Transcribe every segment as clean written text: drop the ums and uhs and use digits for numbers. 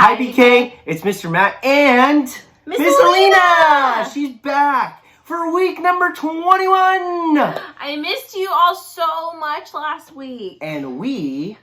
Hi, BK. It's Mr. Matt and Miss Alina. She's back for week number 21. I missed you all so much last week. And we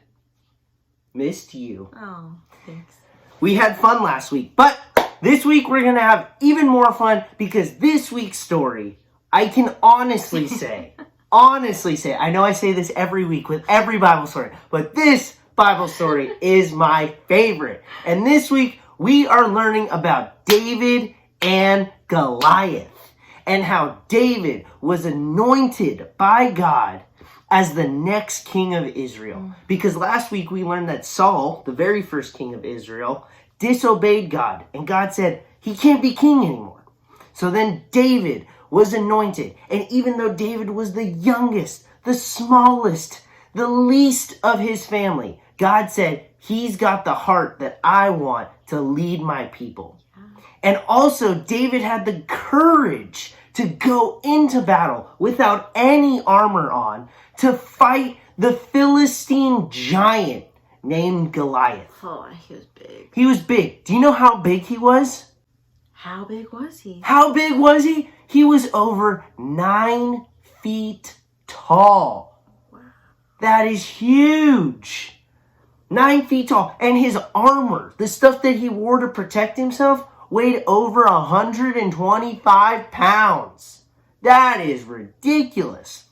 missed you. Oh, thanks. We had fun last week, but this week we're going to have even more fun because this week's story, I can honestly say, I know I say this every week with every Bible story, but this Bible story is my favorite. And this week, we are learning about David and Goliath and how David was anointed by God as the next king of Israel. Because last week, we learned that Saul, the very first king of Israel, disobeyed God. And God said, he can't be king anymore. So then David was anointed. And even though David was the youngest, the smallest, the least of his family, God said, he's got the heart that I want to lead my people. And also, David had the courage to go into battle without any armor on to fight the Philistine giant named Goliath. Oh, he was big. He was big. Do you know how big he was? How big was he? How big was he? He was over 9 feet tall. Wow. That is huge. 9 feet tall. And his armor, the stuff that he wore to protect himself, weighed over 125 pounds. That is ridiculous.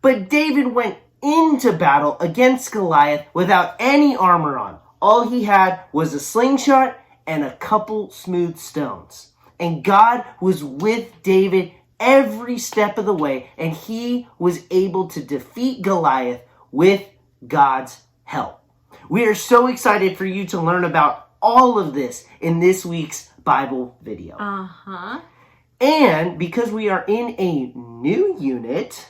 But David went into battle against Goliath without any armor on. All he had was a slingshot and a couple smooth stones. And God was with David every step of the way, and he was able to defeat Goliath with God's help. We are so excited for you to learn about all of this in this week's Bible video. Uh-huh. And because we are in a new unit,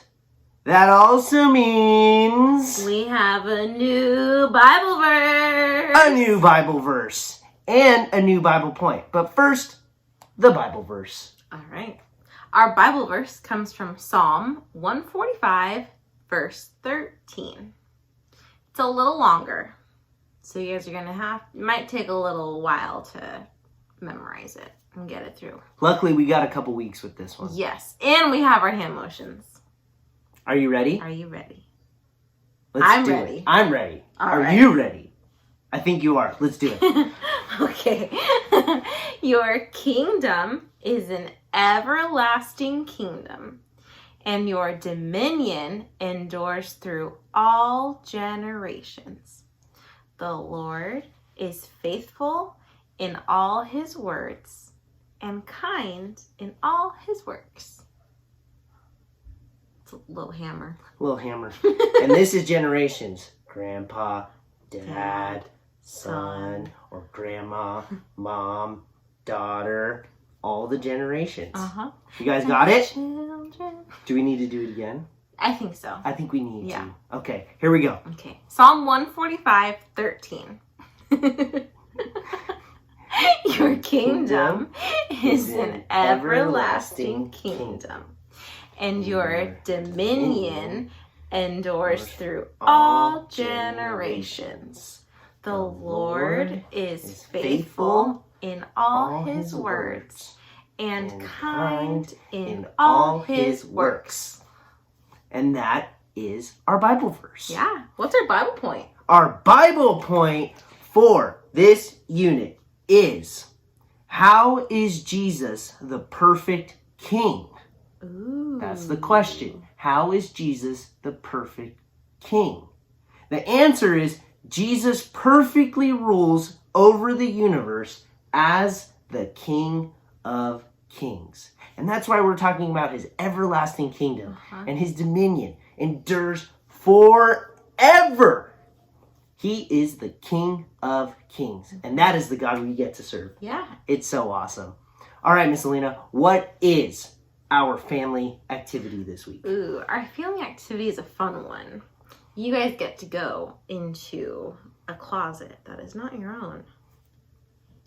that also means we have a new Bible verse. A new Bible verse and a new Bible point. But first, the Bible verse. All right. Our Bible verse comes from Psalm 145, verse 13. It's a little longer, so you guys are going to might take a little while to memorize it and get it through. Luckily, we got a couple weeks with this one. Yes, and we have our hand motions. Are you ready? Are you ready? I'm ready. I'm ready. Are you ready? I think you are. Let's do it. Okay. Your kingdom is an everlasting kingdom, and your dominion endures through all generations. The Lord is faithful in all his words and kind in all his works. It's a little hammer. Little hammer. And this is generations. Grandpa, Dad, son, or grandma, mom, daughter, all the generations. Uh-huh. You guys got it? Children. Do we need to do it again? I think so. I think we need to. Okay, here we go. Okay. Psalm 145, 13. Your kingdom is an everlasting kingdom, and your dominion endures through all generations. The Lord is faithful in all his words and kind in all his works. And that is our Bible verse. Yeah. What's our Bible point? Our Bible point for this unit is, how is Jesus the perfect king? Ooh. That's the question. How is Jesus the perfect king? The answer is, Jesus perfectly rules over the universe as the King of Kings. And that's why we're talking about his everlasting kingdom. And his dominion endures forever. He is the King of Kings. And that is the God we get to serve. Yeah. It's so awesome. All right, Miss Alina, what is our family activity this week? Ooh, our family activity is a fun one. You guys get to go into a closet that is not your own,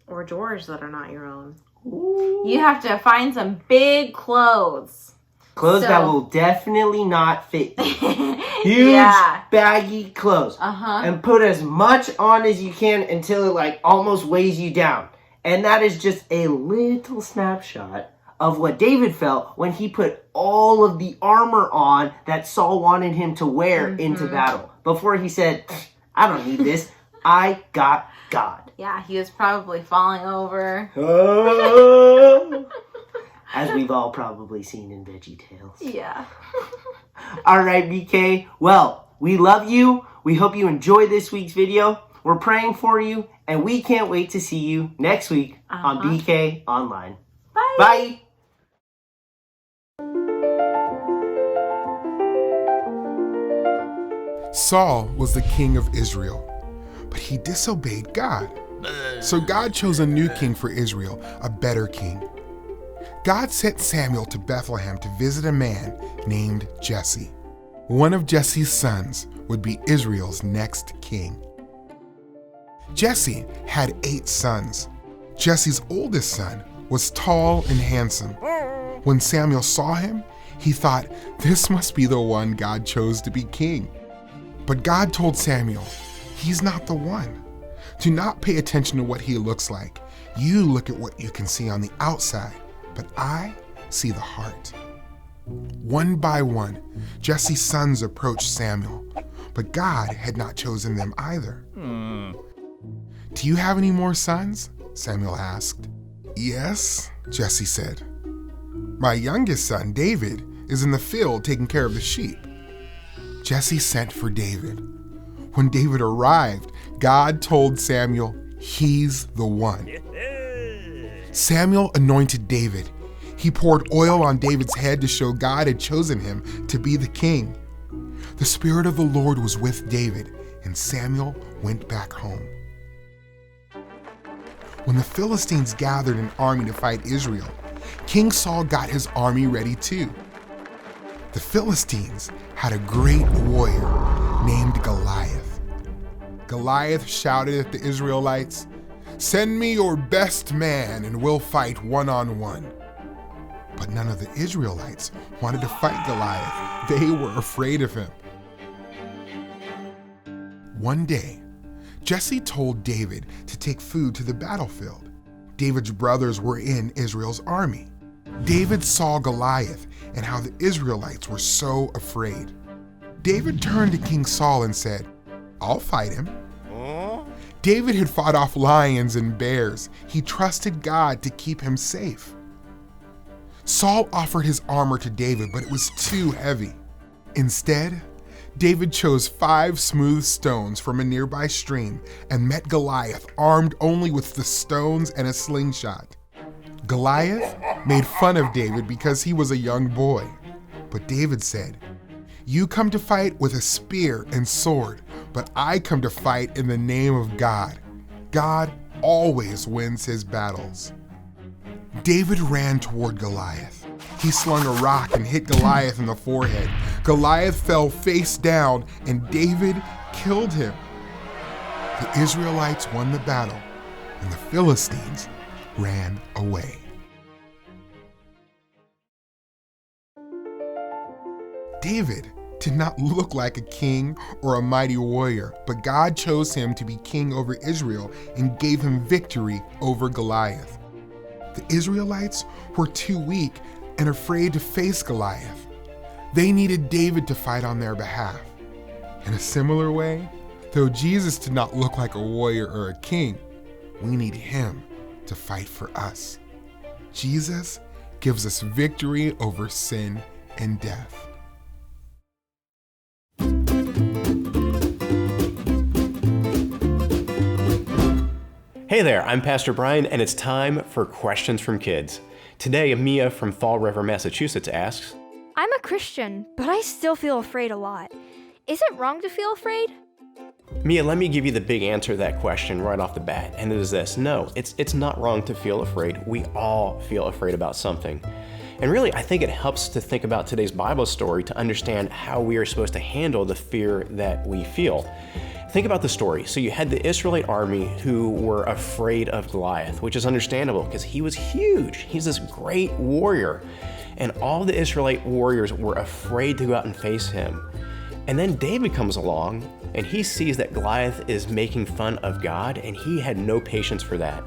or drawers that are not your own. Ooh. You have to find some big clothes. Clothes that So- will definitely not fit you. Huge, Yeah. baggy clothes. Uh-huh. And put as much on as you can until it like almost weighs you down. And that is just a little snapshot of what David felt when he put all of the armor on that Saul wanted him to wear into battle. Before he said, I don't need this. I got God. Yeah, he was probably falling over. Oh. As we've all probably seen in VeggieTales. Yeah. All right, BK. Well, we love you. We hope you enjoy this week's video. We're praying for you, and we can't wait to see you next week on BK Online. Bye. Bye. Saul was the king of Israel, but he disobeyed God. So God chose a new king for Israel, a better king. God sent Samuel to Bethlehem to visit a man named Jesse. One of Jesse's sons would be Israel's next king. Jesse had 8 sons. Jesse's oldest son was tall and handsome. When Samuel saw him, he thought, this must be the one God chose to be king. But God told Samuel, he's not the one. Do not pay attention to what he looks like. You look at what you can see on the outside, but I see the heart. One by one, Jesse's sons approached Samuel, but God had not chosen them either. Do you have any more sons? Samuel asked. Yes, Jesse said. My youngest son, David, is in the field taking care of the sheep. Jesse sent for David. When David arrived, God told Samuel, he's the one. Samuel anointed David. He poured oil on David's head to show God had chosen him to be the king. The Spirit of the Lord was with David, and Samuel went back home. When the Philistines gathered an army to fight Israel, King Saul got his army ready too. The Philistines had a great warrior named Goliath. Goliath shouted at the Israelites, "Send me your best man and we'll fight one-on-one." But none of the Israelites wanted to fight Goliath. They were afraid of him. One day, Jesse told David to take food to the battlefield. David's brothers were in Israel's army. David saw Goliath and how the Israelites were so afraid. David turned to King Saul and said, "I'll fight him." David had fought off lions and bears. He trusted God to keep him safe. Saul offered his armor to David, but it was too heavy. Instead, David chose 5 smooth stones from a nearby stream and met Goliath armed only with the stones and a slingshot. Goliath made fun of David because he was a young boy. But David said, "You come to fight with a spear and sword, but I come to fight in the name of God. God always wins his battles." David ran toward Goliath. He slung a rock and hit Goliath in the forehead. Goliath fell face down, and David killed him. The Israelites won the battle, and the Philistines ran away. David did not look like a king or a mighty warrior, but God chose him to be king over Israel and gave him victory over Goliath. The Israelites were too weak and afraid to face Goliath. They needed David to fight on their behalf. In a similar way, though Jesus did not look like a warrior or a king, we need him to fight for us. Jesus gives us victory over sin and death. Hey there, I'm Pastor Brian, and it's time for Questions from Kids. Today, Mia from Fall River, Massachusetts asks, I'm a Christian, but I still feel afraid a lot. Is it wrong to feel afraid? Mia, let me give you the big answer to that question right off the bat, and it is this. No, it's not wrong to feel afraid. We all feel afraid about something. And really, I think it helps to think about today's Bible story to understand how we are supposed to handle the fear that we feel. Think about the story. So you had the Israelite army who were afraid of Goliath, which is understandable because he was huge. He's this great warrior. And all the Israelite warriors were afraid to go out and face him. And then David comes along and he sees that Goliath is making fun of God, and he had no patience for that.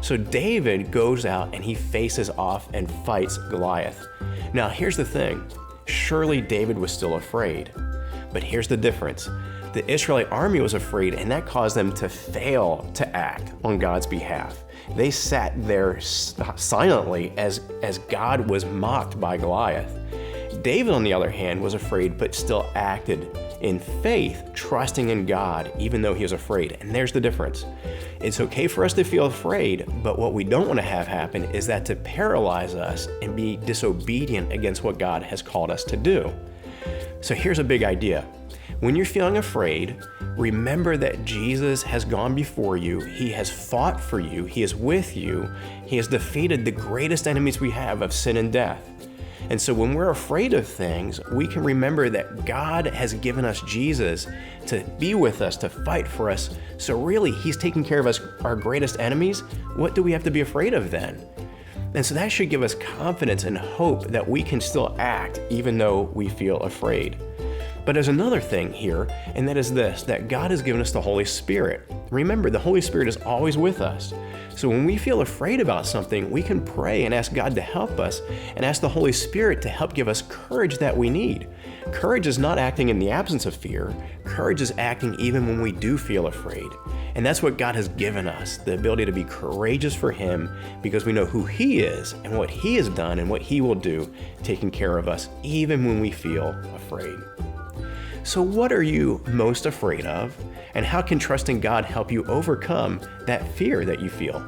So David goes out and he faces off and fights Goliath. Now here's the thing. Surely David was still afraid. But here's the difference. The Israelite army was afraid, and that caused them to fail to act on God's behalf. They sat there silently as God was mocked by Goliath. David, on the other hand, was afraid but still acted in faith, trusting in God, even though he was afraid. And there's the difference. It's okay for us to feel afraid, but what we don't want to have happen is that to paralyze us and be disobedient against what God has called us to do. So here's a big idea. When you're feeling afraid, remember that Jesus has gone before you. He has fought for you. He is with you. He has defeated the greatest enemies we have of sin and death. And so when we're afraid of things, we can remember that God has given us Jesus to be with us, to fight for us. So really, he's taking care of us, our greatest enemies. What do we have to be afraid of then? And so that should give us confidence and hope that we can still act even though we feel afraid. But there's another thing here, and that is this, that God has given us the Holy Spirit. Remember, the Holy Spirit is always with us. So when we feel afraid about something, we can pray and ask God to help us and ask the Holy Spirit to help give us courage that we need. Courage is not acting in the absence of fear. Courage is acting even when we do feel afraid. And that's what God has given us, the ability to be courageous for him because we know who he is and what he has done and what he will do, taking care of us even when we feel afraid. So what are you most afraid of? And how can trusting God help you overcome that fear that you feel?